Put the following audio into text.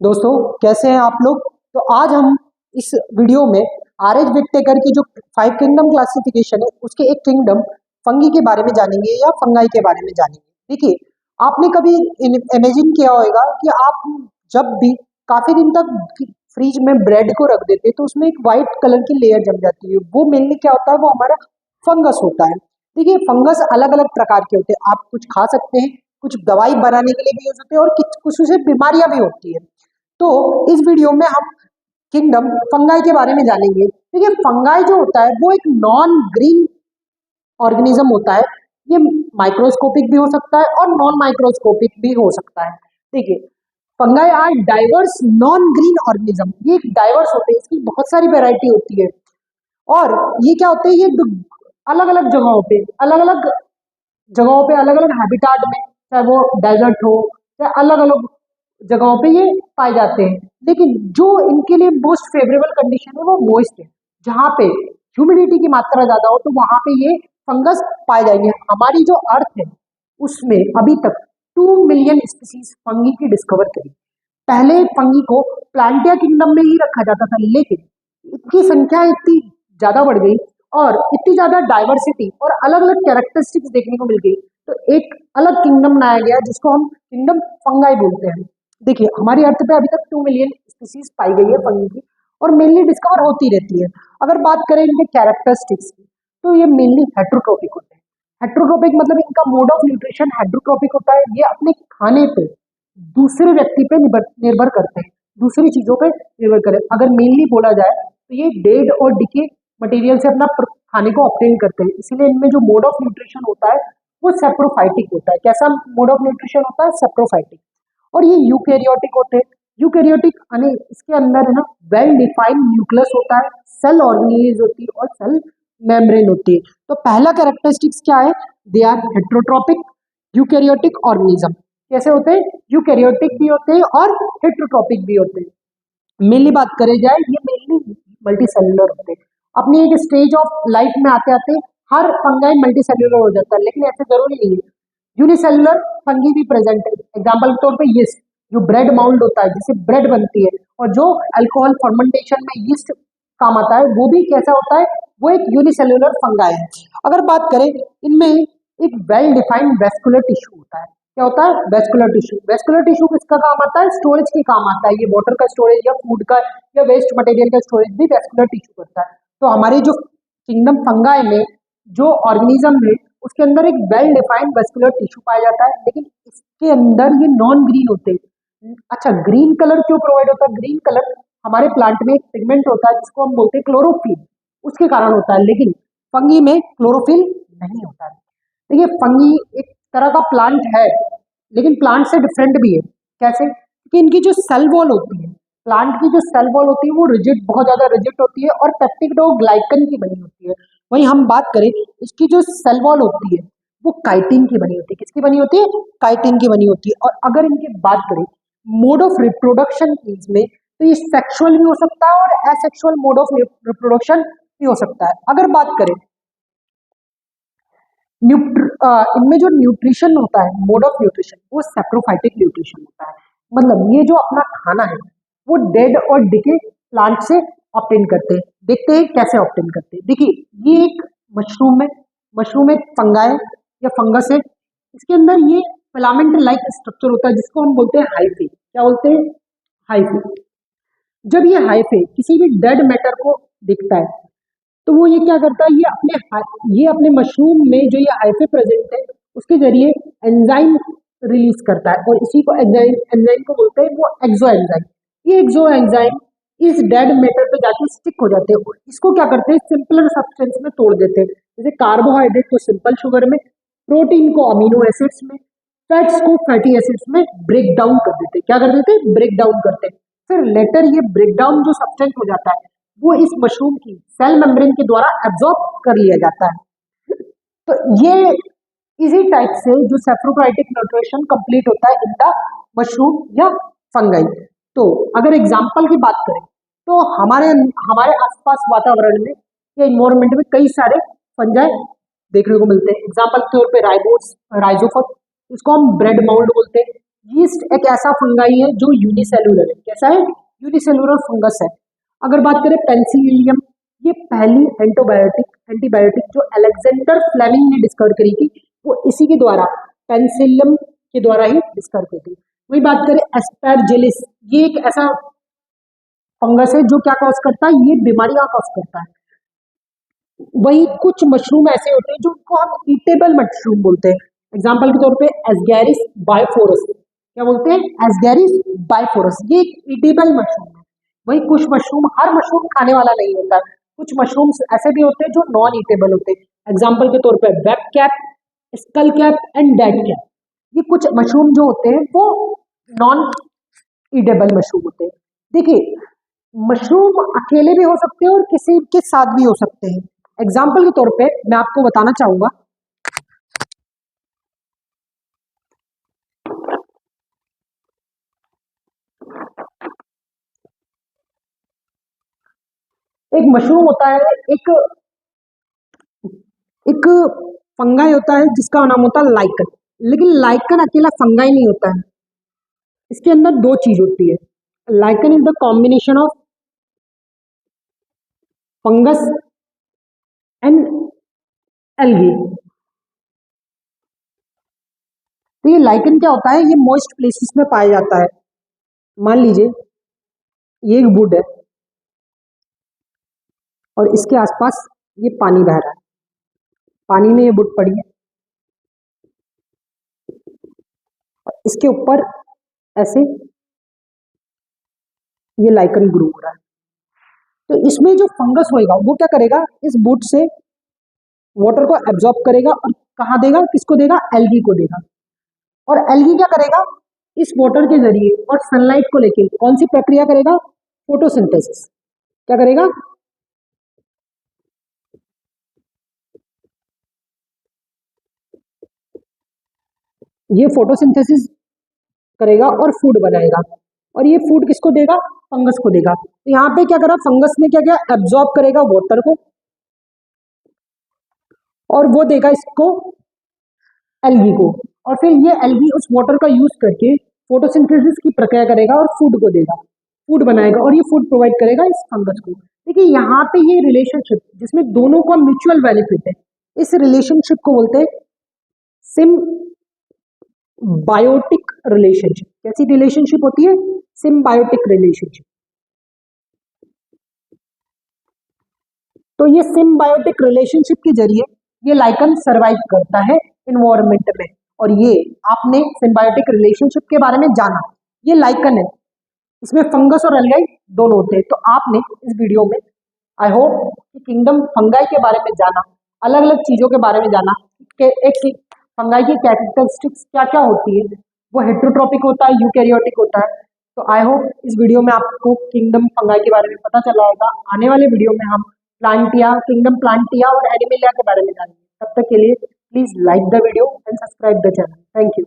दोस्तों कैसे हैं आप लोग। तो आज हम इस वीडियो में आर एच विटेकर की जो 5 किंगडम क्लासिफिकेशन है उसके एक किंगडम फंगी के बारे में जानेंगे या फंगाई के बारे में जानेंगे। देखिए, आपने कभी इमेजिन किया होगा कि आप जब भी काफी दिन तक फ्रिज में ब्रेड को रख देते हैं तो उसमें एक वाइट कलर की लेयर जम जाती है। वो मेनली क्या होता है, वो हमारा फंगस होता है। देखिए, फंगस अलग अलग प्रकार के होते हैं। आप कुछ खा सकते हैं, कुछ दवाई बनाने के लिए भी यूज होते हैं और कुछ से बीमारियां भी होती है। तो इस वीडियो में हम किंगडम फंगाई के बारे में जानेंगे। देखिए, फंगाई जो होता है वो एक नॉन ग्रीन ऑर्गेनिज्म होता है। ये माइक्रोस्कोपिक भी हो सकता है और नॉन माइक्रोस्कोपिक भी हो सकता है। देखिए, fungi are diverse non green organism. ये डाइवर्स होते हैं, इसकी बहुत सारी वैरायटी होती है। और ये क्या होते हैं, ये अलग अलग जगहों पे अलग अलग हैबिटाट में, चाहे वो डेजर्ट हो चाहे अलग अलग जगहों पे ये पाए जाते हैं। लेकिन जो इनके लिए मोस्ट फेवरेबल कंडीशन है वो मोइस्ट है। जहाँ पे ह्यूमिडिटी की मात्रा ज्यादा हो तो वहां पे ये फंगस पाए जाएंगे। हमारी जो अर्थ है उसमें अभी तक 2 मिलियन स्पीसीज फंगी की डिस्कवर करी। पहले फंगी को प्लांटिया किंगडम में ही रखा जाता था, लेकिन इनकी संख्या इतनी ज्यादा बढ़ गई और इतनी ज्यादा डाइवर्सिटी और अलग अलग कैरेक्टरिस्टिक्स देखने को मिल गई, तो एक अलग किंगडम बनाया गया जिसको हम किंगडम फंगाई बोलते हैं। देखिए, हमारी अर्थ पे अभी तक 2 मिलियन स्पीसीज पाई गई है फंगी की और मेनली डिस्कवर होती रहती है। अगर बात करें इनके कैरेक्टरिस्टिक्स की तो ये मेनली हेट्रोट्रोपिक होते हैं। हेट्रोट्रोपिक मतलब इनका मोड ऑफ न्यूट्रिशन हेट्रोट्रोपिक होता है। ये अपने खाने पे दूसरे व्यक्ति पे निर्भर करते हैं, दूसरी चीजों पे निर्भर करें। अगर मेनली बोला जाए तो ये डेड और डिके मटेरियल से अपना खाने को ऑब्टेन करते हैं। इसीलिए इनमें जो मोड ऑफ न्यूट्रिशन होता है वो सेप्रोफाइटिक होता है। कैसा मोड ऑफ न्यूट्रिशन होता है? सेप्रोफाइटिक। और ये यूकैरियोटिक होते हैं। यूकैरियोटिक यानी इसके अंदर है ना वेल डिफाइंड न्यूक्लियस होता है, सेल ऑर्गेनेज होती है और सेल मेम्ब्रेन होती है। तो पहला कैरेक्टरिस्टिक्स क्या है? They are heterotrophic eukaryotic organism. कैसे होते हैं? यूकैरियोटिक भी होते हैं और हेट्रोट्रोपिक भी होते हैं। मेनली बात करें जाए, ये मेनली मल्टी सेल्यूलर होते हैं। अपनी एक स्टेज ऑफ लाइफ में आते आते हर फंगाई मल्टी सेल्यूलर हो जाता है, लेकिन ऐसे जरूरी नहीं है। यूनिसेल्युलर फंगी भी प्रेजेंट है। एग्जाम्पल के तौर पे यीस्ट, जो ब्रेड माउल्ड होता है जिससे ब्रेड बनती है, और जो अल्कोहल फर्मेंटेशन में यीस्ट काम आता है, वो भी कैसा होता है? वो एक यूनिसेल्युलर फंगाई है। अगर बात करें, इनमें एक वेल डिफाइंड वेस्कुलर टिश्यू होता है। क्या होता है? Vascular tissue. वेस्कुलर टिश्यू किसका काम आता है? स्टोरेज के काम आता है। ये वाटर का स्टोरेज या फूड का या वेस्ट मटेरियल का स्टोरेज भी वेस्कुलर टिश्यू करता है। तो हमारी जो किंगडम फंगाई में जो ऑर्गेनिज्म है उसके अंदर एक वेल डिफाइंड वेस्कुलर टिश्यू पाया जाता है, लेकिन इसके अंदर ये नॉन ग्रीन होते हैं। अच्छा, ग्रीन कलर क्यों प्रोवाइड होता है? ग्रीन कलर हमारे प्लांट में एक पिगमेंट होता है जिसको हम बोलते हैं क्लोरोफिल, उसके कारण होता है, लेकिन फंगी में क्लोरोफिल नहीं होता है। देखिए, फंगी एक तरह का प्लांट है, लेकिन प्लांट से डिफरेंट भी है। कैसे? कि इनकी जो सेल वॉल होती है, प्लांट की जो सेल वॉल होती है वो रिजिड, बहुत ज्यादा रिजिड होती है और पेप्टिडोग्लाइकन की बनी होती है। वहीं हम बात करें, इसकी जो सेल वॉल होती है वो काइटिन की बनी होती है। किसकी बनी होती है? काइटिन की बनी होती है। और अगर इनकी बात करें मोड ऑफ रिप्रोडक्शन की इसमें, तो ये सेक्सुअल भी हो सकता है और एसेक्सुअल मोड ऑफ रिप्रोडक्शन भी हो सकता है। अगर बात करें इनमें जो न्यूट्रिशन होता है, मोड ऑफ न्यूट्रिशन, वो सेप्रोफाइटिक न्यूट्रिशन होता है। मतलब ये जो अपना खाना है वो डेड और डिके प्लांट से ऑब्टेन करते हैं। देखते हैं कैसे ऑब्टेन करते हैं। देखिए, ये एक मशरूम है। मशरूम एक फंगाई या फंगस है। इसके अंदर ये फिलामेंट लाइक स्ट्रक्चर होता है जिसको हम बोलते हैं हाइफे। क्या बोलते हैं? हाइफे। जब ये हाइफे किसी भी डेड मैटर को दिखता है तो वो ये क्या करता है, ये अपने मशरूम में जो ये हाइफे प्रेजेंट है उसके जरिए एंजाइम रिलीज करता है, और इसी को एंजाइम को बोलते हैं वो एक्सो एंजाइम। ये एक्सो एंजाइम इस डेड मैटर पे जाके स्टिक हो जाते हैं और इसको क्या करते हैं? सिंपलर सब्सटेंस में तोड़ देते हैं। जैसे कार्बोहाइड्रेट को सिंपल शुगर में, प्रोटीन को अमीनो एसिड्स में, फैट्स को फैटी एसिड्स में ब्रेक डाउन कर देते हैं। क्या कर देते हैं? ब्रेक डाउन करते हैं। फिर लेटर ये ब्रेक डाउन जो सब्सटेंस हो जाता है वो इस मशरूम की सेल मेम्ब्रेन के द्वारा एब्जॉर्ब कर लिया जाता है। तो ये इसी टाइप से जो सेप्रोफाइटिक न्यूट्रिशन कंप्लीट होता है इन द मशरूम या फंगाई। तो अगर एग्जांपल की बात करें तो हमारे हमारे आसपास वातावरण में या इन्वायरमेंट में कई सारे फंजाई देखने को मिलते हैं। एग्जांपल के तौर पे राइजोफस, इसको हम ब्रेड माउल्ड बोलते हैं। यीस्ट एक ऐसा फंगाई है जो यूनिसेलुलर है। कैसा है? यूनिसेलुलर फंगस है। अगर बात करें पेनिसिलियम, ये पहली एंटीबायोटिक जो अलेक्जेंडर फ्लेमिंग ने डिस्कवर करी थी, वो इसी के द्वारा, पेनिसिलियम के द्वारा ही डिस्कवर की थी। वही बात करें एस्परजिलस, ये एक ऐसा फंगस है जो क्या कॉज करता है? ये बीमारियां कॉज करता है। वही कुछ मशरूम ऐसे होते हैं जिनको हम ईटेबल मशरूम बोलते हैं। एग्जाम्पल के तौर पे एस्गैरिस बायोफोरस, क्या बोलते हैं? एस्गैरिस बायोफोरस, ये एक ईटेबल मशरूम है। वही कुछ मशरूम, हर मशरूम खाने वाला नहीं होता, कुछ मशरूम्स ऐसे भी होते हैं जो नॉन ईटेबल होते हैं। एग्जाम्पल के तौर पे web cap, school cap and dead cap, ये कुछ मशरूम जो होते हैं वो नॉन ईटेबल मशरूम होते हैं। देखिए, मशरूम अकेले भी हो सकते हैं और किसी के साथ भी हो सकते हैं। एग्जाम्पल के तौर पे मैं आपको बताना चाहूंगा, एक मशरूम होता है, एक एक फंगाई होता है जिसका नाम होता है लाइकन। लेकिन लाइकन अकेला फंगाई नहीं होता है, इसके अंदर दो चीज होती है। Lichen is the combination of fungus and algae. तो ये लाइकन क्या होता है? ये मॉइस्ट प्लेसेस में पाया जाता है। मान लीजिए ये एक वुड है और इसके आसपास ये पानी बह रहा है, पानी में ये वुड पड़ी है और इसके ऊपर ऐसे ये लाइकन ग्रो हो रहा है। तो इसमें जो फंगस होएगा वो क्या करेगा? इस वुड से वाटर को एब्जॉर्ब करेगा और कहाँ देगा? किसको देगा? एल्गी को देगा। और एल्गी क्या करेगा? इस वाटर के जरिए और सनलाइट को लेके कौन सी प्रक्रिया करेगा? फोटोसिंथेसिस। क्या करेगा? ये फोटोसिंथेसिस करेगा और फूड बनाएगा। और ये फूड किसको देगा? फंगस को देगा। तो यहाँ पे क्या करा? फंगस ने क्या किया? एब्जॉर्ब करेगा वाटर को और वो देगा इसको एल्गी को। और फिर ये एल्गी उस वाटर का यूज करके फोटोसिंथेसिस की प्रक्रिया करेगा और फूड को देगा, फूड बनाएगा और ये फूड प्रोवाइड करेगा इस फंगस को। देखिए यहाँ पे ये रिलेशनशिप जिसमें दोनों का म्यूचुअल बेनिफिट है, इस रिलेशनशिप को बोलते हैं सिम्बायोटिक रिलेशनशिप। कैसी रिलेशनशिप होती है? Symbiotic relationship. तो ये सिम्बायोटिक रिलेशनशिप के जरिए ये लाइकन सरवाइव करता है इन्वायरमेंट में। और ये आपने सिम्बायोटिक रिलेशनशिप के बारे में जाना, ये लाइकन है, इसमें फंगस और एल्गाई दोनों होते हैं। तो आपने इस वीडियो में आई होप कि किंगडम फंगाई के बारे में जाना, अलग अलग चीजों के बारे में जाना कि एक फंगाई की कैरेक्टरिस्टिक्स क्या क्या होती है, वो हेट्रोट्रॉपिक होता है, यूकैरियोटिक होता है। तो आई होप इस वीडियो में आपको किंगडम फंगाई के बारे में पता चला होगा। आने वाले वीडियो में हम प्लांटिया, किंगडम प्लांटिया और एनिमेलिया के बारे में जानेंगे। तब तक के लिए please like the video and subscribe the channel. Thank you.